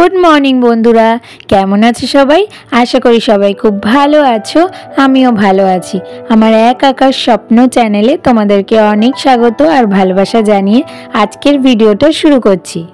Good morning बंधुरा केमन आछो सबाई। आशा करी सबाई खूब भालो आछो। आमिओ भालो आछि। आमार एक आकार स्वप्न चैनेले तोमादेरके अनेक स्वागत और भालोबासा जानिए आजकेर भिडियोटा शुरू करछि।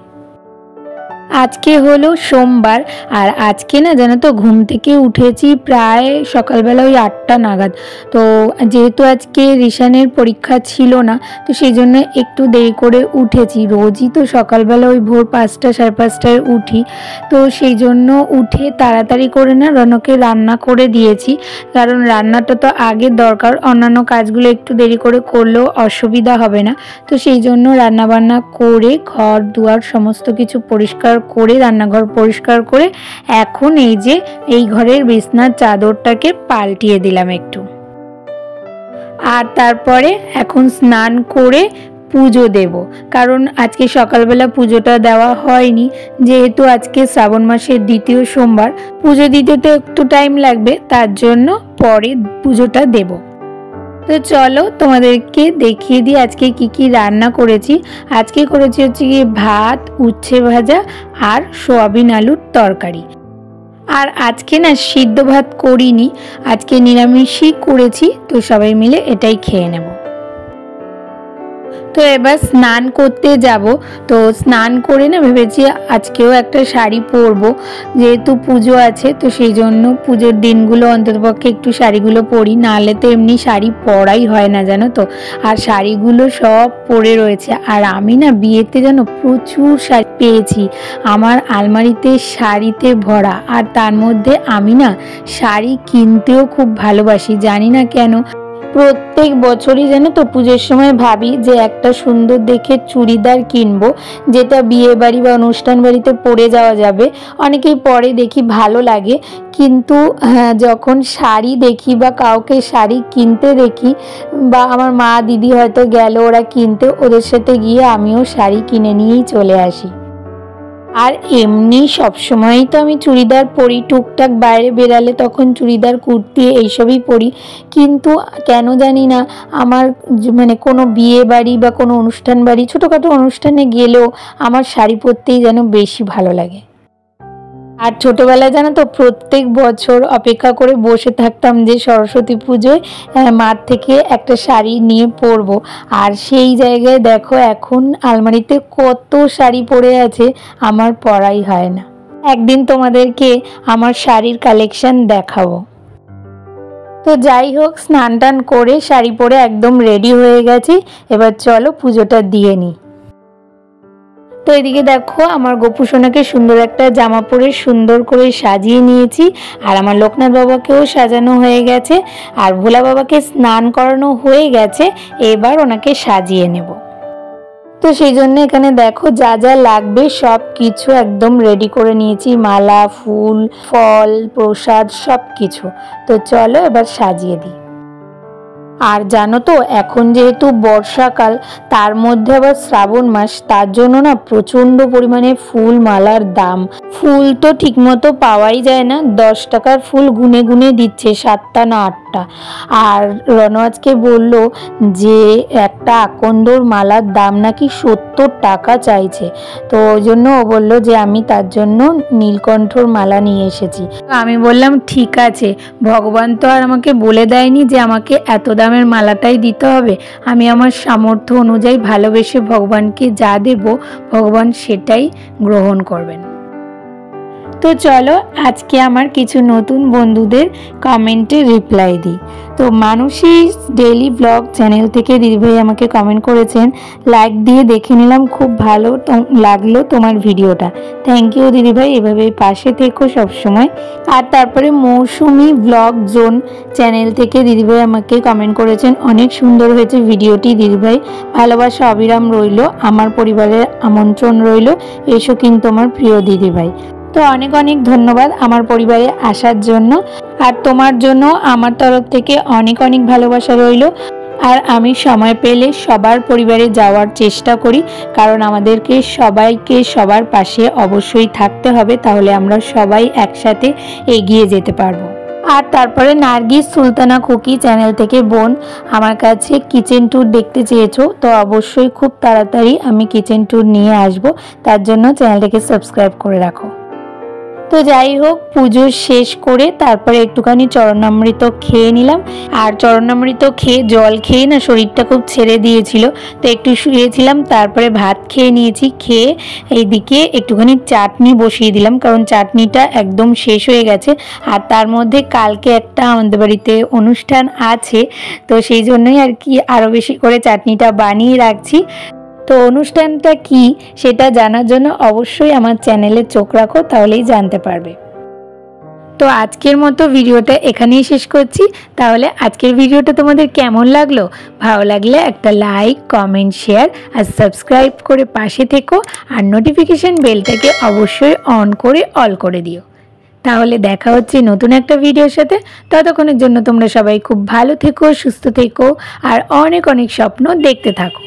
आज के हलो सोमवार और आज के ना जानो तो घूम थेके उठेছি प्राय सकाल बेला ওই 8টা नागाद। तो जेहेतु आज के ऋषानेर परीक्षा छिलो ना तो सेइजन्य एकटू देरी करे उठेছি। रोजई तो सकाल बेला ওই भोर 5টা साढ़े 5টায় उठी। तो सेइजन्य उठे ताड़ाताड़ी करे ना रनके रान्ना करे दिएছি, कारण रान्नाटा तो आगे दरकार, अन्यान्य काजगुलो एकटू देरी करे करलेও असुविधा होबे ना। तो सेइजन्य रान्ना बान्ना करे घर दुआर समस्त किछु परिष्कार করে রান্নাঘর পরিষ্কার করে এখন এই যে এই ঘরের বিছনার চাদরটাকে পাল্টিয়ে দিলাম একটু। আর তারপরে এখন স্নান করে পুজো দেব, কারণ আজকে সকালবেলা পুজোটা দেওয়া হয়নি। যেহেতু আজকে শ্রাবণ মাসের দ্বিতীয় সোমবার, পুজো দিতে তো একটু টাইম লাগবে, তার জন্য পরে পুজোটা দেব। তো চলো তোমাদেরকে দেখিয়ে দিই আজকে কি কি রান্না করেছি। আজকে করেছি হচ্ছে কি ভাত, উচ্ছে ভাজা আর সোয়াবিন আলুর তরকারি। আর আজকে না সিদ্ধ ভাত করিনি, আজকে নিরামিষই করেছি। তো সবাই মিলে এটাই খেয়ে নেব। তো এবার স্নান করতে যাব। তো স্নান করে না ভেবেছি আজকেও একটা শাড়ি পরবো, যেহেতু পুজো আছে। তো সেই জন্য পুজোর দিনগুলো অন্ততপক্ষে একটু শাড়িগুলো পরি, নাহলে তো এমনি শাড়ি পরাই হয় না জানো তো। আর শাড়িগুলো সব পরে রয়েছে। আর আমি না বিয়েতে জানো প্রচুর শাড়ি পেয়েছি, আমার আলমারিতে শাড়িতে ভরা। আর তার মধ্যে আমি না শাড়ি কিনতেও খুব ভালোবাসি, জানি না কেন। প্রত্যেক বছরই জানো তো পুজোর সময় ভাবি যে একটা সুন্দর দেখে চুড়িদার কিনবো, যেটা বিয়ে বাড়ি বা অনুষ্ঠান বাড়িতে পরে যাওয়া যাবে। অনেকেই পরে দেখি ভালো লাগে, কিন্তু যখন শাড়ি দেখি বা কাউকে শাড়ি কিনতে দেখি, বা আমার মা দিদি হয়তো গেল ওরা কিনতে, ওদের সাথে গিয়ে আমিও শাড়ি কিনে নিয়েই চলে আসি। আর এমনি সবসময়ই তো আমি চুড়িদার পরি, টুকটাক বাইরে বেরালে তখন চুড়িদার কুর্তি এইসবই পরি। কিন্তু কেন জানি না আমার মানে কোনো বিয়ে বাড়ি বা কোনো অনুষ্ঠান বাড়ি, ছোটোখাটো অনুষ্ঠানে গেলেও আমার শাড়ি পরতেই যেন বেশি ভালো লাগে। আর ছোটোবেলায় জানো তো প্রত্যেক বছর অপেক্ষা করে বসে থাকতাম যে সরস্বতী পুজোয় মার থেকে একটা শাড়ি নিয়ে পরবো। আর সেই জায়গায় দেখো এখন আলমারিতে কত শাড়ি পরে আছে, আমার পরাই হয় না। একদিন তোমাদেরকে আমার শাড়ির কালেকশন দেখাবো। তো যাই হোক, স্নান টান করে শাড়ি পরে একদম রেডি হয়ে গেছি। এবার চলো পুজোটা দিয়ে নিই। তো এদিকে দেখো আমার গোপু সোনাকে সুন্দর একটা জামা পরে সুন্দর করে সাজিয়ে নিয়েছি। আর আমার লোকনাথ বাবাকেও সাজানো হয়ে গেছে, আর ভোলা বাবাকে স্নান করানো হয়ে গেছে। এবার ওনাকে সাজিয়ে নেব। তো সেই জন্য এখানে দেখো যা যা লাগবে সব কিছু একদম রেডি করে নিয়েছি, মালা, ফুল, ফল, প্রসাদ সব কিছু। তো চলো এবার সাজিয়ে দিই। আর জানো তো এখন যেহেতু বর্ষাকাল, তার মধ্যে আবার শ্রাবণ মাস, তার জন্য না প্রচণ্ড পরিমাণে ফুল মালার দাম। ফুল তো ঠিকমতো পাওয়াই যায় না, 10 টাকার ফুল গুনে গুনে দিচ্ছে, 7টা না 8টা। আর রণ আজকে বলল যে একটা আকন্দর মালার দাম নাকি 70 টাকা চাইছে। তো ওই জন্য ও বললো যে আমি তার জন্য নীলকণ্ঠর মালা নিয়ে এসেছি। আমি বললাম ঠিক আছে, ভগবান তো আর আমাকে বলে দেয়নি যে আমাকে এত দামের মালাটাই দিতে হবে। আমি আমার সামর্থ্য অনুযায়ী ভালোবেসে ভগবানকে যা দেব, ভগবান সেটাই গ্রহণ করবেন। তো চলো আজকে আমার কিছু নতুন বন্ধুদের কমেন্টে রিপ্লাই দিই। তো মানুষই ডেইলি ব্লগ চ্যানেল থেকে দিদিভাই আমাকে কমেন্ট করেছেন, লাইক দিয়ে দেখে নিলাম, খুব ভালো লাগলো তোমার ভিডিওটা। থ্যাংক ইউ দিদিভাই, এভাবে পাশে থেকো সবসময়। আর তারপরে মৌসুমি ব্লগ জোন চ্যানেল থেকে দিদিভাই আমাকে কমেন্ট করেছেন, অনেক সুন্দর হয়েছে ভিডিওটি দিদিভাই, ভালোবাসা অবিরাম রইল, আমার পরিবারের আমন্ত্রণ রইল, এসো কিন্তু আমার প্রিয় দিদিভাই। তো অনেক অনেক ধন্যবাদ আমার পরিবারে আসার জন্য। আর তোমার জন্য আমার তরফ থেকে অনেক অনেক ভালোবাসা রইল। আর আমি সময় পেলে সবার পরিবারে যাওয়ার চেষ্টা করি, কারণ আমাদেরকে সবাইকে সবার পাশে অবশ্যই থাকতে হবে, তাহলে আমরা সবাই একসাথে এগিয়ে যেতে পারবো। আর তারপরে নার্গিস সুলতানা কুকি চ্যানেল থেকে বোন আমার কাছে কিচেন ট্যুর দেখতে চেয়েছো, তো অবশ্যই খুব তাড়াতাড়ি আমি কিচেন ট্যুর নিয়ে আসব, তার জন্য চ্যানেলটাকে সাবস্ক্রাইব করে রাখো। তো যাই হোক, পুজো শেষ করে তারপরে একটুখানি চরণামৃত খেয়ে নিলাম। আর চরণামৃত খেয়ে জল খেয়ে না শরীরটা খুব ছেড়ে দিয়েছিল, তো একটু শুয়েছিলাম। তারপরে ভাত খেয়ে নিয়েছি, খেয়ে এইদিকে একটুখানি চাটনি বসিয়ে দিলাম, কারণ চাটনিটা একদম শেষ হয়ে গেছে। আর তার মধ্যে কালকে একটা আমাদের বাড়িতে অনুষ্ঠান আছে, তো সেই জন্যই আর কি আরও বেশি করে চাটনিটা বানিয়ে রাখছি। তো অনুষ্ঠানটা কি সেটা জানার জন্য অবশ্যই আমার চ্যানেলে চোখ রাখো, তাহলেই জানতে পারবে। তো আজকের মতো ভিডিওটা এখানেই শেষ করছি। তাহলে আজকের ভিডিওটা তোমাদের কেমন লাগলো? ভালো লাগলে একটা লাইক, কমেন্ট, শেয়ার আর সাবস্ক্রাইব করে পাশে থেকো। আর নোটিফিকেশান বেলটাকে অবশ্যই অন করে অল করে দিও। তাহলে দেখা হচ্ছে নতুন একটা ভিডিওর সাথে। ততক্ষণের জন্য তোমরা সবাই খুব ভালো থেকো, সুস্থ থেকো আর অনেক অনেক স্বপ্ন দেখতে থাকো।